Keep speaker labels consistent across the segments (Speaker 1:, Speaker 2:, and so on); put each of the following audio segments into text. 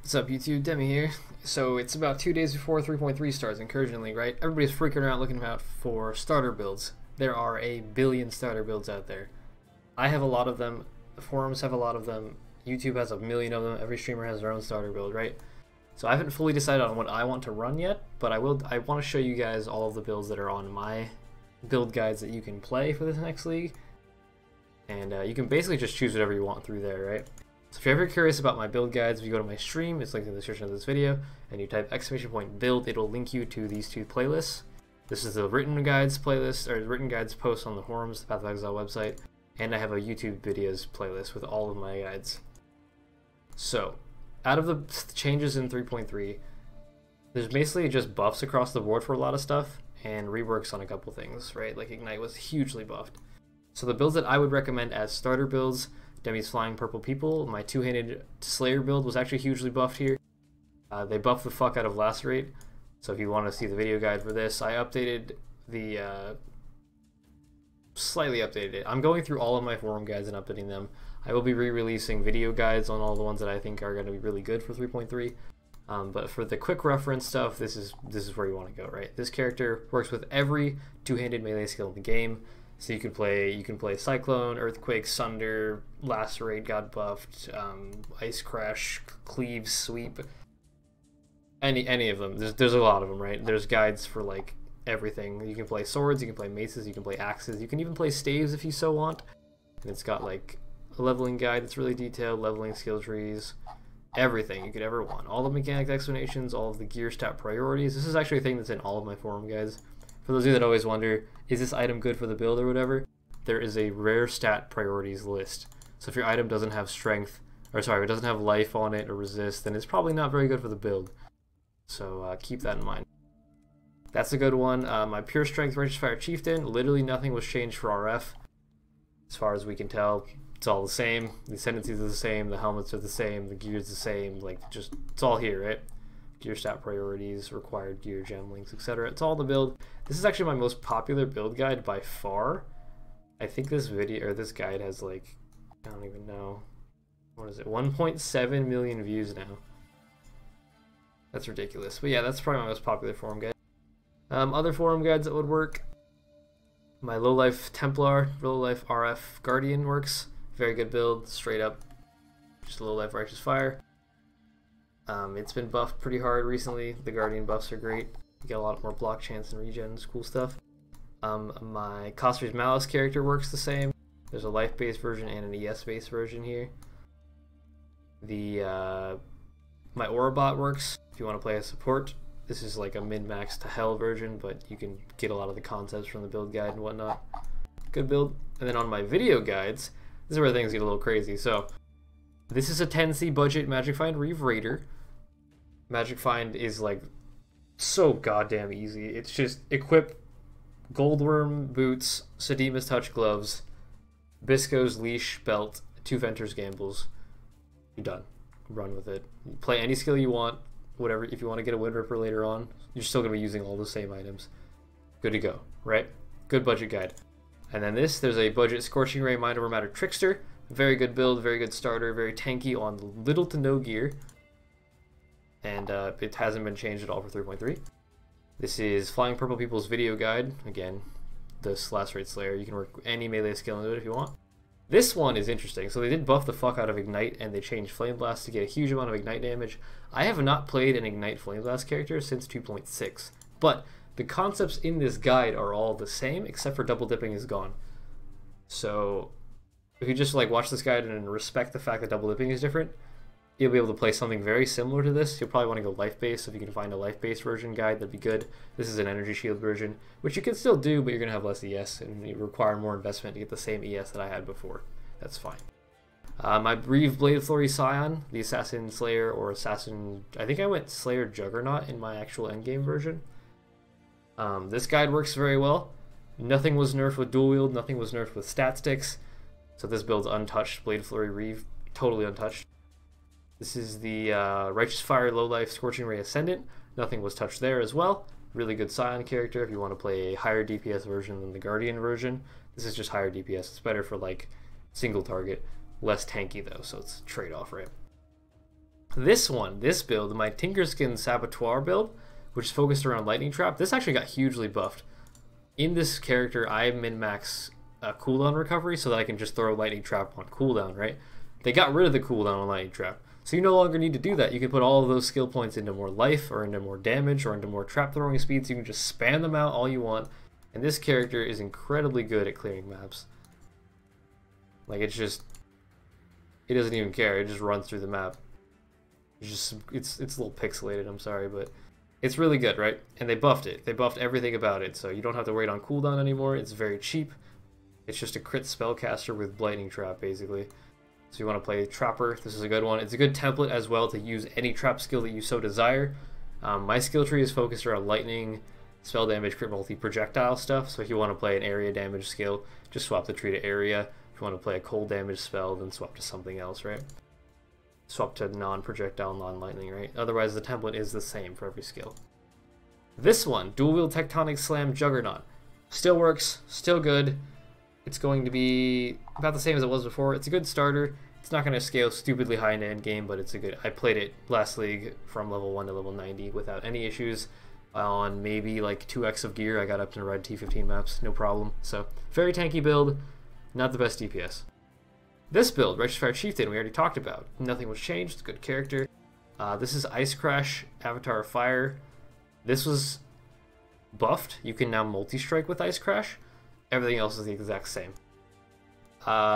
Speaker 1: What's up, YouTube? Demi here. So it's about 2 days before 3.3 starts, Incursion League, right? Everybody's freaking around looking out for starter builds. There are a billion starter builds out there. I have a lot of them. The forums have a lot of them. YouTube has a million of them. Every streamer has their own starter build, right? So I haven't fully decided on what I want to run yet, but I want to show you guys all of the builds that are on my build guides that you can play for this next league. And you can basically just choose whatever you want through there, right? So if you're ever curious about my build guides, if you go to my stream, it's linked in the description of this video, and you type !build, it'll link you to these two playlists. This is the written guides playlist, or written guides post on the forums, the Path of Exile website, and I have a YouTube videos playlist with all of my guides. So, out of the changes in 3.3, there's basically just buffs across the board for a lot of stuff, and reworks on a couple things, right? Like Ignite was hugely buffed. So the builds that I would recommend as starter builds: Demi's Flying Purple People. My two-handed Slayer build was actually hugely buffed here. They buffed the fuck out of Lacerate. So if you want to see the video guide for this, I updated the... slightly updated it. I'm going through all of my forum guides and updating them. I will be re-releasing video guides on all the ones that I think are going to be really good for 3.3. But for the quick reference stuff, this is where you want to go, right? This character works with every two-handed melee skill in the game. So you can play Cyclone, Earthquake, Sunder, Lacerate got buffed, Ice Crash, Cleave, Sweep, any of them. There's a lot of them, right? There's guides for like everything. You can play swords, you can play maces, you can play axes, you can even play staves if you so want. And it's got like a leveling guide that's really detailed, leveling skill trees, everything you could ever want. All the mechanic explanations, all of the gear stat priorities. This is actually a thing that's in all of my forum guides. For those of you that always wonder, is this item good for the build or whatever, there is a rare stat priorities list. So if your item doesn't have strength, or sorry, if it doesn't have life on it or resist, then it's probably not very good for the build. So keep that in mind. That's a good one. My Pure Strength Righteous Fire Chieftain, literally nothing was changed for RF. As far as we can tell, it's all the same. The ascendancies are the same, the helmets are the same, the gear's the same, like just, it's all here, right? Gear stat priorities, required gear, gem links, etc. It's all the build. This is actually my most popular build guide by far. I think this video, or this guide has like, I don't even know, what is it, 1.7 million views now. That's ridiculous. But yeah, that's probably my most popular forum guide. Other forum guides that would work: my Low Life Templar, Low Life RF Guardian works. Very good build, straight up, just Low Life Righteous Fire. It's been buffed pretty hard recently. The Guardian buffs are great. You get a lot more block chance and regens, cool stuff. My Coster's Malice character works the same. There's a life-based version and an ES-based version here. My Aurabot works if you want to play a support. This is like a min-max to hell version, but you can get a lot of the concepts from the build guide and whatnot. Good build. And then on my video guides, this is where things get a little crazy. So this is a 10C budget Magic Find Reeve Raider. Magic Find is like so goddamn easy. It's just equip Goldworm boots, Sadima's Touch gloves, Bisco's leash belt, 2 Venter's gambles. You're done. Run with it. You play any skill you want, whatever. If you want to get a Wind Ripper later on, you're still going to be using all the same items. Good to go, right? Good budget guide. And then there's a budget Scorching Ray Mind Over Matter Trickster. Very good build, very good starter, very tanky on little to no gear. And it hasn't been changed at all for 3.3. This is Flying Purple People's video guide. Again, the Lacerate Slayer. You can work any melee skill into it if you want. This one is interesting. So they did buff the fuck out of Ignite, and they changed Flame Blast to get a huge amount of Ignite damage. I have not played an Ignite Flame Blast character since 2.6, but the concepts in this guide are all the same, except for double dipping is gone. So if you just like watch this guide and respect the fact that double dipping is different, you'll be able to play something very similar to this. You'll probably want to go life-based, so if you can find a life-based version guide, that'd be good. This is an energy shield version, which you can still do, but you're going to have less ES, and you require more investment to get the same ES that I had before. That's fine. My Reeve Blade Flurry Scion, the Assassin Slayer, or Assassin... I think I went Slayer Juggernaut in my actual endgame version. This guide works very well. Nothing was nerfed with dual wield, nothing was nerfed with stat sticks, so this build's untouched. Blade Flurry Reeve, totally untouched. This is the Righteous Fire Low Life Scorching Ray Ascendant. Nothing was touched there as well. Really good Scion character if you want to play a higher DPS version than the Guardian version. This is just higher DPS. It's better for like single target. Less tanky though, so it's a trade-off, right? This build, my Tinkerskin Saboteur build, which is focused around Lightning Trap, this actually got hugely buffed. In this character, I min-max cooldown recovery so that I can just throw Lightning Trap on cooldown, right? They got rid of the cooldown on Lightning Trap. So you no longer need to do that. You can put all of those skill points into more life, or into more damage, or into more trap throwing speeds. You can just spam them out all you want. And this character is incredibly good at clearing maps. Like, it's just... It doesn't even care. It just runs through the map. It's a little pixelated, I'm sorry, but it's really good, right? And they buffed it. They buffed everything about it, so you don't have to wait on cooldown anymore. It's very cheap. It's just a crit spellcaster with Lightning Trap, basically. So you want to play Trapper, this is a good one. It's a good template as well to use any trap skill that you so desire. My skill tree is focused around lightning, spell damage, crit multi, projectile stuff. So if you want to play an area damage skill, just swap the tree to area. If you want to play a cold damage spell, then swap to something else, right? Swap to non-projectile, non-lightning, right? Otherwise the template is the same for every skill. This one, Dual Wield Tectonic Slam Juggernaut. Still works, still good. It's going to be about the same as it was before. It's a good starter. It's not going to scale stupidly high in end game, but it's a good... I played it last league from level 1 to level 90 without any issues. On maybe like 2x of gear, I got up to red T15 maps, no problem. So, very tanky build, not the best DPS. This build, Righteous Fire Chieftain, we already talked about. Nothing was changed, it's a good character. This is Ice Crash, Avatar of Fire. This was buffed. You can now multi-strike with Ice Crash. Everything else is the exact same.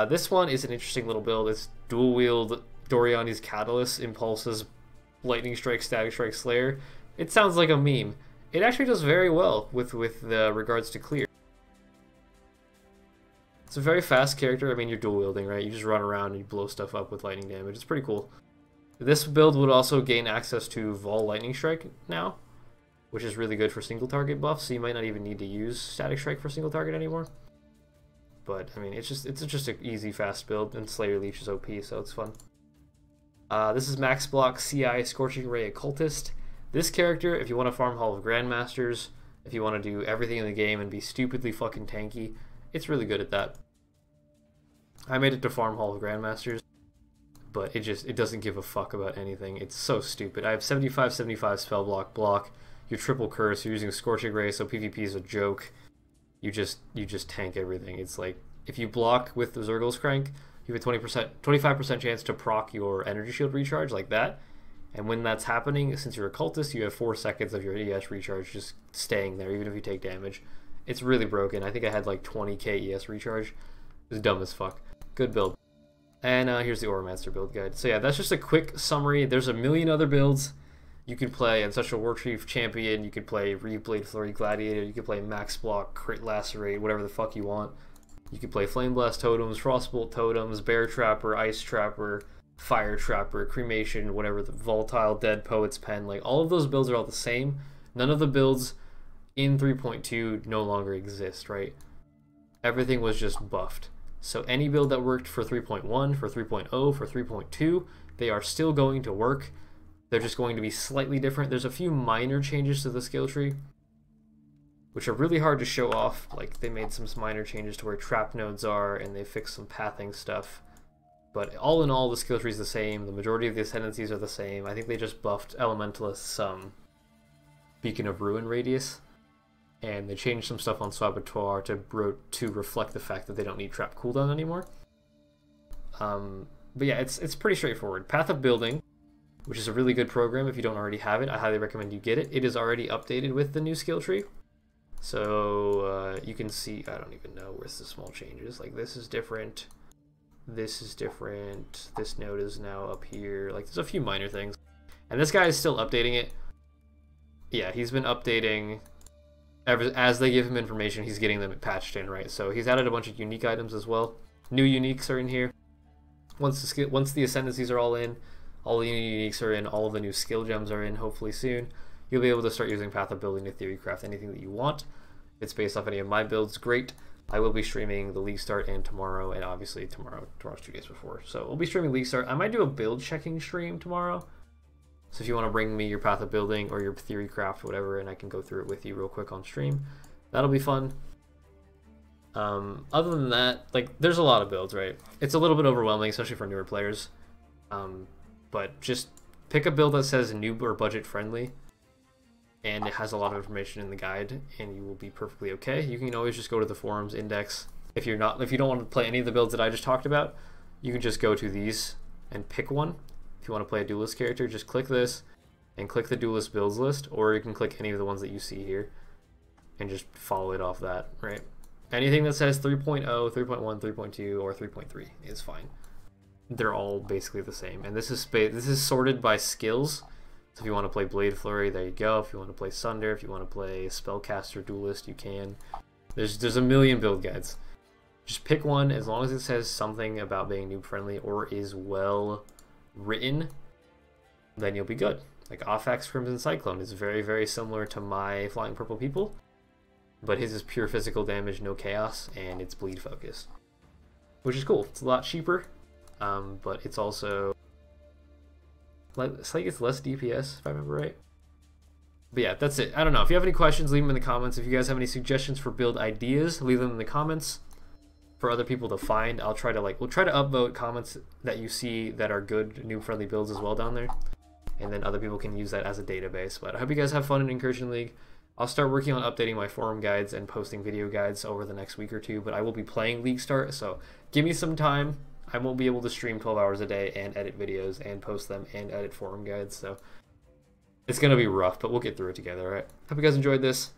Speaker 1: This one is an interesting little build. It's dual wield Doriani's Catalyst, Impulses, Lightning Strike, Static Strike, Slayer. It sounds like a meme. It actually does very well with regards to clear. It's a very fast character. I mean, you're dual wielding, right? You just run around and you blow stuff up with lightning damage. It's pretty cool. This build would also gain access to Vol Lightning Strike now, which is really good for single target buffs, so you might not even need to use Static Strike for single target anymore. But I mean, it's just an easy, fast build, and Slayer Leech is OP, so it's fun. This is Max Block CI Scorching Ray Occultist. This character, if you want to farm Hall of Grandmasters, if you want to do everything in the game and be stupidly fucking tanky, it's really good at that. I made it to farm Hall of Grandmasters, but it doesn't give a fuck about anything. It's so stupid. I have 75/75 spell block. You're triple curse. You're using Scorching Ray, so PvP is a joke. You just tank everything. It's like if you block with the Zergle's Crank, you have a 25% chance to proc your energy shield recharge like that. And when that's happening, since you're a cultist, you have 4 seconds of your ES recharge just staying there, even if you take damage. It's really broken. I think I had like 20k ES recharge. It was dumb as fuck. Good build. And here's the Auramancer build guide. So yeah, that's just a quick summary. There's a million other builds. You could play Ancestral Warchief Champion, you could play Reblade Flurry Gladiator, you could play Max Block, Crit Lacerate, whatever the fuck you want. You could play Flame Blast Totems, Frostbolt Totems, Bear Trapper, Ice Trapper, Fire Trapper, Cremation, whatever, the Volatile, Dead Poet's Pen. Like, all of those builds are all the same. None of the builds in 3.2 no longer exist, right? Everything was just buffed. So any build that worked for 3.1, for 3.0, for 3.2, they are still going to work. They're just going to be slightly different. There's a few minor changes to the skill tree, which are really hard to show off. Like, they made some minor changes to where trap nodes are, and they fixed some pathing stuff. But all in all, the skill tree is the same. The majority of the ascendancies are the same. I think they just buffed Elementalist's Beacon of Ruin radius, and they changed some stuff on Saboteur to reflect the fact that they don't need trap cooldown anymore. But yeah, it's pretty straightforward. Path of Building, which is a really good program. If you don't already have it, I highly recommend you get it. It is already updated with the new skill tree. So you can see, I don't even know where's the small changes. Like, this is different. This is different. This node is now up here. Like, there's a few minor things. And this guy is still updating it. Yeah, he's been updating. As they give him information, he's getting them patched in, right? So he's added a bunch of unique items as well. New uniques are in here. Once the ascendancies are all in, all the uniques are in, all of the new skill gems are in, hopefully soon, you'll be able to start using Path of Building to theorycraft anything that you want. If it's based off any of my builds, great. I will be streaming the League Start and tomorrow, and obviously tomorrow's 2 days before. So we'll be streaming League Start. I might do a build checking stream tomorrow. So if you want to bring me your Path of Building or your theorycraft, whatever, and I can go through it with you real quick on stream, that'll be fun. Other than that, like, there's a lot of builds, right? It's a little bit overwhelming, especially for newer players. But just pick a build that says noob or budget friendly, and it has a lot of information in the guide, and you will be perfectly okay. You can always just go to the forums index. If you don't want to play any of the builds that I just talked about, you can just go to these and pick one. If you want to play a duelist character, just click this and click the duelist builds list, or you can click any of the ones that you see here and just follow it off that, right? Anything that says 3.0, 3.1, 3.2, or 3.3 is fine. They're all basically the same, and this is sorted by skills. So if you want to play Blade Flurry, there you go. If you want to play Sunder, if you want to play Spellcaster Duelist, you can. There's a million build guides. Just pick one, as long as it says something about being noob friendly or is well written, then you'll be good. Like Ophax Crimson Cyclone is very, very similar to my Flying Purple People, but his is pure physical damage, no chaos, and it's bleed focused, which is cool. It's a lot cheaper, but it's also it's like it's less DPS if I remember right. But yeah, that's it. I don't know. If you have any questions, leave them in the comments. If you guys have any suggestions for build ideas, leave them in the comments for other people to find. We'll try to upvote comments that you see that are good noob friendly builds as well down there, and then other people can use that as a database. But I hope you guys have fun in Incursion League. I'll start working on updating my forum guides and posting video guides over the next week or two, but I will be playing League Start, so give me some time. I won't be able to stream 12 hours a day and edit videos and post them and edit forum guides, so it's going to be rough, but we'll get through it together, alright? Hope you guys enjoyed this.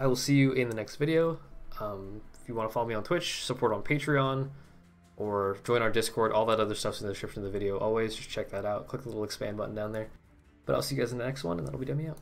Speaker 1: I will see you in the next video. If you want to follow me on Twitch, support on Patreon, or join our Discord, all that other stuff's in the description of the video. Always just check that out. Click the little expand button down there. But I'll see you guys in the next one, and that'll be Demi out.